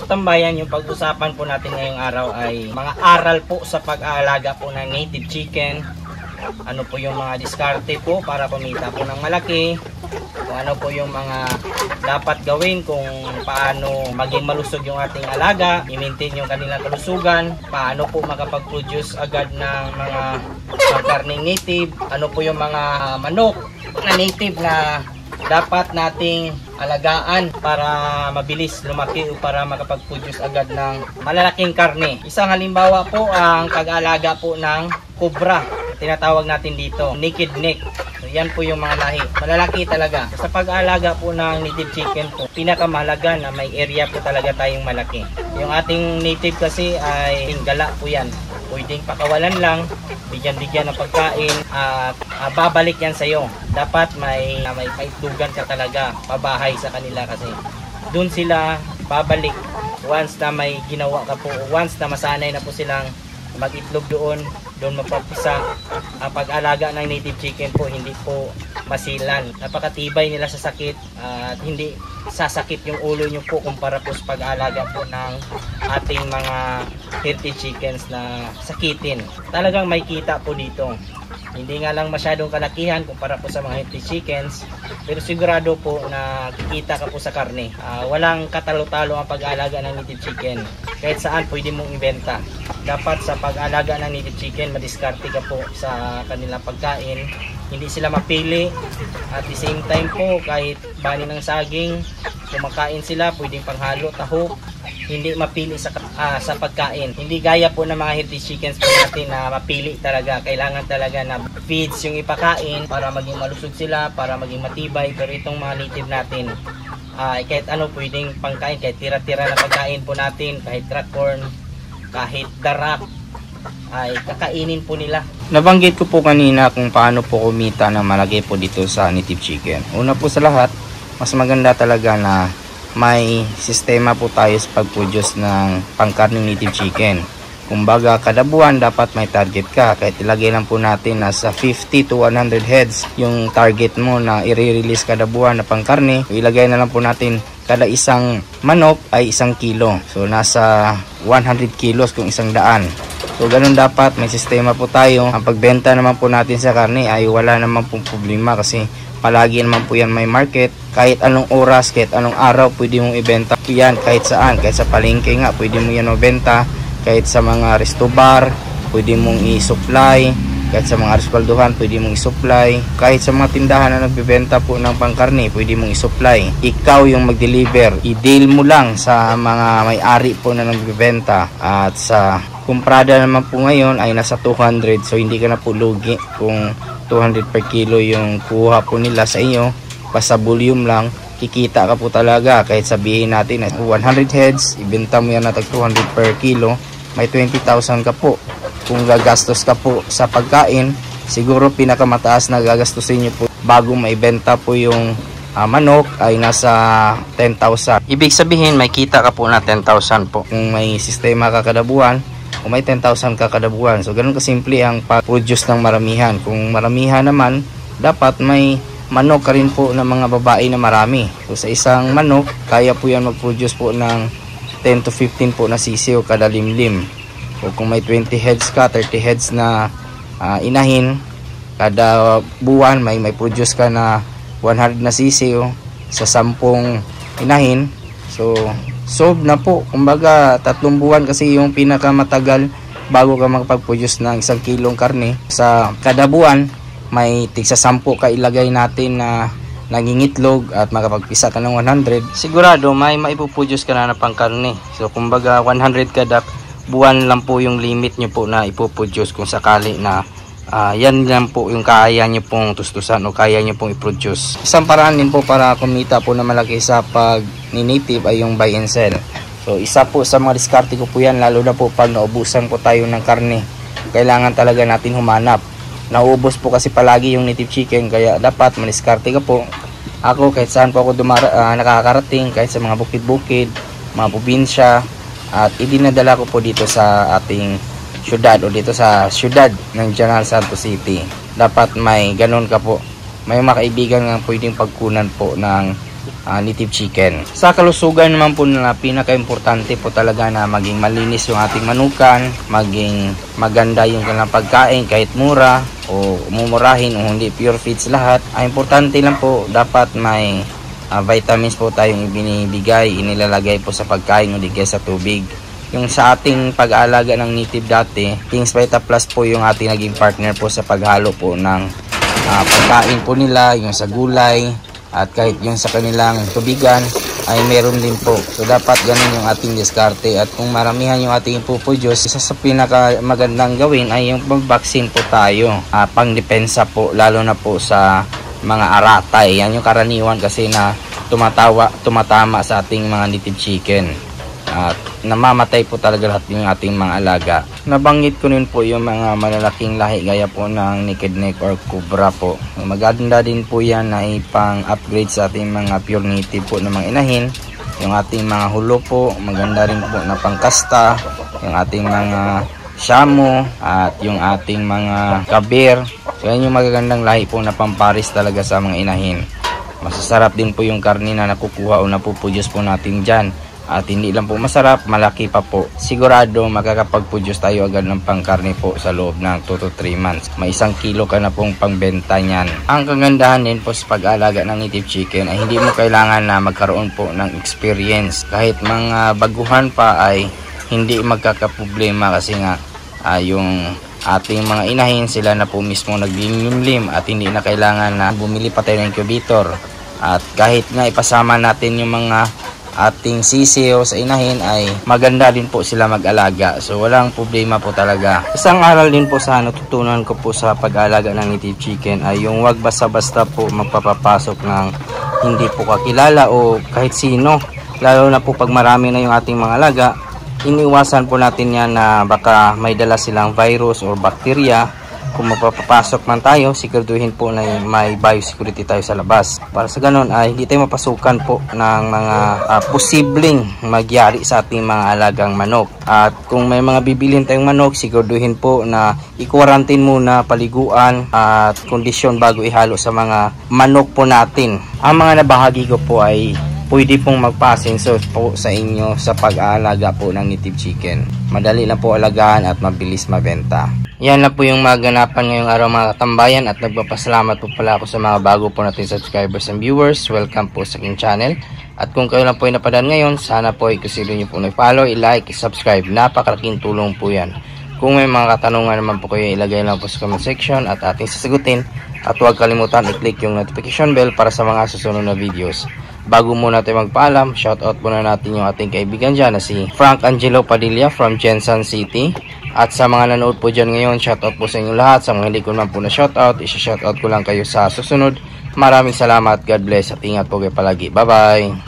Tambayan, yung pag-usapan po natin ngayong araw ay mga aral po sa pag-aalaga po ng native chicken. Ano po yung mga diskarte po para kumita po ng malaki, kung ano po yung mga dapat gawin kung paano maging malusog yung ating alaga, i-maintain yung kanilang kalusugan, paano po makapag-produce agad ng mga karning native, ano po yung mga manok na native na dapat nating alagaan para mabilis lumaki o para makapag-produce agad ng malalaking karne. Isang halimbawa po ang pag-aalaga po ng cobra. Tinatawag natin dito, naked neck. So, yan po yung mga lahi. Malalaki talaga. Sa pag-aalaga po ng native chicken po, pinakamahalaga na may area po talaga tayong malaki. Yung ating native kasi ay gala po yan. Pwedeng pakawalan lang, bigyan-bigyan ng pagkain, babalik yan sa'yo. Dapat may paitlugan ka talaga, pabahay sa kanila kasi doon sila babalik once na may ginawa ka po, once na masanay na po silang mag-itlog doon mapapisa. Ang pag-alaga ng native chicken po hindi po masilan. Napakatibay nila sa sakit at hindi sasakit yung ulo nyo po kumpara po sa pag-alaga po ng ating mga healthy chickens na sakitin. Talagang may kita po dito. Hindi nga lang masyadong kalakihan kumpara po sa mga healthy chickens, pero sigurado po na kikita ka po sa karne. Walang katalo-talo ang pag-alaga ng native chicken. Kahit saan pwede mong ibenta. Dapat sa pag-alaga ng native chicken, madiskarte ka po sa kanilang pagkain. Hindi sila mapili. At the same time po, kahit bani ng saging, kumakain sila, pwedeng panghalo, tahok. Hindi mapili sa pagkain. Hindi gaya po ng mga healthy chickens po natin na mapili talaga. Kailangan talaga na feeds yung ipakain para maging malusog sila, para maging matibay. Pero itong mga native natin, kahit ano pwedeng pangkain, kahit tira-tira na pagkain po natin, kahit rock corn, kahit darak, ay kakainin po nila. Nabanggit ko po kanina kung paano po kumita ng malaki po dito sa native chicken. Una po sa lahat, mas maganda talaga na may sistema po tayo sa pag-produce ng pangkarning native chicken. Kumbaga, kada buwan dapat may target ka. Kahit ilagay lang po natin na sa 50 to 100 heads yung target mo na i-release kada buwan na pangkarne. Ilagay na lang po natin kada isang manok ay 1 kilo. So, nasa 100 kilos kung 100. So, ganun dapat. May sistema po tayo. Ang pagbenta naman po natin sa karne ay wala naman pong problema kasi palagi naman po yan may market. Kahit anong oras, kahit anong araw, pwede mong ibenta yan kahit saan. Kahit sa palengke nga, pwede mo yan mabenta. Kahit sa mga resto bar, pwede mong i-supply. Kahit sa mga reskwalduhan, pwede mong i-supply. Kahit sa mga tindahan na nagbibenta po ng pangkarne, pwede mong i-supply. Ikaw yung mag-deliver. I-deal mo lang sa mga may-ari po na nagbibenta. At sa kumprada naman po ngayon ay nasa 200. So hindi ka na po lugi kung 200 per kilo yung kuha po nila sa inyo. Basta volume lang, kikita ka po talaga. Kahit sabihin natin na 100 heads, ibenta mo yan na tag 200 per kilo, may 20,000 ka po. Kung gagastos ka po sa pagkain, siguro pinakamataas na gagastusin nyo po bago maibenta po yung manok ay nasa 10,000. Ibig sabihin may kita ka po na 10,000 po. Kung may sistema ka kada buwan, kung may 10,000 ka kada buwan. So ganun kasimple ang pag-produce ng maramihan. Kung maramihan naman, dapat may manok ka rin po ng mga babae na marami. So sa isang manok, kaya po yan mag-produce po ng 10 to 15 po na sisiw kada limlim. O kung may 20 heads ka, 30 heads na inahin, kada buwan may produce ka na 100 na sisiw sa 10 inahin. So solve na po. Kumbaga 3 buwan kasi yung pinakamatagal bago ka makapag-produce ng 1 kilong karne. Sa kada buwan may tigsa 10 ka ilagay natin na nangingitlog at makapagpisa ka ng 100. Sigurado may maipuproduce ka na pangkarne. So kumbaga 100 kada buwan lang po yung limit nyo po na ipoproduce kung sakali na yan lang po yung kaya nyo pong tustusan o kaya nyo pong i-produce. Isang paraan din po para kumita po na malaki sa pag-native ay yung buy and sell. So isa po sa mga diskarte ko po yan, lalo na po pag naubusan po tayo ng karne. Kailangan talaga natin humanap. Nauubos po kasi palagi yung native chicken, kaya dapat maniskarte ka po. Ako kahit saan po ako nakakarating, kahit sa mga bukid-bukid, mga probinsya, at idinadala ko po dito sa ating syudad o dito sa syudad ng General Santos City. Dapat may ganun ka po. May mga kaibigan nga pwedeng pagkunan po ng native chicken. Sa kalusugan naman po na pinaka-importante po talaga na maging malinis yung ating manukan, maging maganda yung kanilang pagkain kahit mura o mumurahin o hindi, pure feeds lahat. Importante lang po dapat may vitamins po tayong ibinibigay, inilalagay po sa pagkain o di kaya sa tubig. Yung sa ating pag-aalaga ng native dati, King's Vita Plus po yung ating naging partner po sa paghalo po ng pagkain po nila, yung sa gulay, at kahit yung sa kanilang tubigan ay meron din po. So dapat ganun yung ating diskarte, at kung maramihan yung ating ipuproduce, isa sa pinaka magandang gawin ay yung mag-vaccine po tayo, pang-depensa po, lalo na po sa mga aratay. Yan yung karaniwan kasi na tumatama sa ating mga native chicken at namamatay po talaga lahat yung ating mga alaga. Nabanggit ko rin po yung mga malalaking lahi gaya po ng naked neck or cobra po. Maganda din po yan na ipang-upgrade sa ating mga pure native po ng mga inahin. Yung ating mga hulo po, maganda rin po na pangkasta. Yung ating mga shamo at yung ating mga kabir. So yan yung magagandang lahi po na pamparis talaga sa mga inahin. Masasarap din po yung karne na nakukuha o napuproduce po natin dyan. At hindi lang po masarap, malaki pa po. Sigurado makakapag-produce tayo agad ng pangkarne po sa loob ng 2 to 3 months. May 1 kilo ka na pong pangbenta niyan. Ang kagandahan din po sa pag-alaga ng native chicken ay hindi mo kailangan na magkaroon po ng experience. Kahit mga baguhan pa ay hindi magkakaproblema kasi nga yung ating mga inahin, sila na po mismo naglimlim at hindi na kailangan na bumili pa tayo ng incubator. At kahit nga ipasama natin yung mga ating sisiyo sa inahin ay maganda din po sila mag-alaga. So walang problema po talaga. Isang aral din po sa natutunan ko po sa pag-alaga ng native chicken ay yung wag basta-basta po magpapapasok ng hindi po kakilala o kahit sino. Lalo na po pag marami na yung ating mga alaga, iniwasan po natin yan na baka may dala silang virus or bacteria. Kung magpapasok man tayo, siguraduhin po na may biosecurity tayo sa labas. Para sa ganun ay hindi tayo mapasukan po ng mga posibleng magyari sa ating mga alagang manok. At kung may mga bibilhin tayong manok, siguraduhin po na i-quarantine muna, paliguan at kondisyon bago ihalo sa mga manok po natin. Ang mga nabahagi ko po ay pwede pong magpa-sensor po sa inyo sa pag-aalaga po ng native chicken. Madali lang po alagaan at mabilis mabenta. Yan na po yung maganapan ngayong araw mga katambayan, at nagpapasalamat po pala ako sa mga bago po natin subscribers and viewers. Welcome po sa aking channel. At kung kayo lang po ay napadaan ngayon, sana po ay consider nyo po nag-follow, i-like, i-subscribe. Napakalaking tulong po yan. Kung may mga katanungan naman po kayo, ilagay lang po sa comment section at ating sasagutin. At huwag kalimutan i-click yung notification bell para sa mga susunod na videos. Bago muna tayo magpaalam, shoutout muna natin yung ating kaibigan dyan na si Frank Angelo Padilla from Jensen City. At sa mga nanood po dyan ngayon, shoutout po sa inyo lahat. Sa mga hindi ko naman po na shoutout, isa-shoutout ko lang kayo sa susunod. Maraming salamat, God bless at ingat po kayo palagi. Bye bye!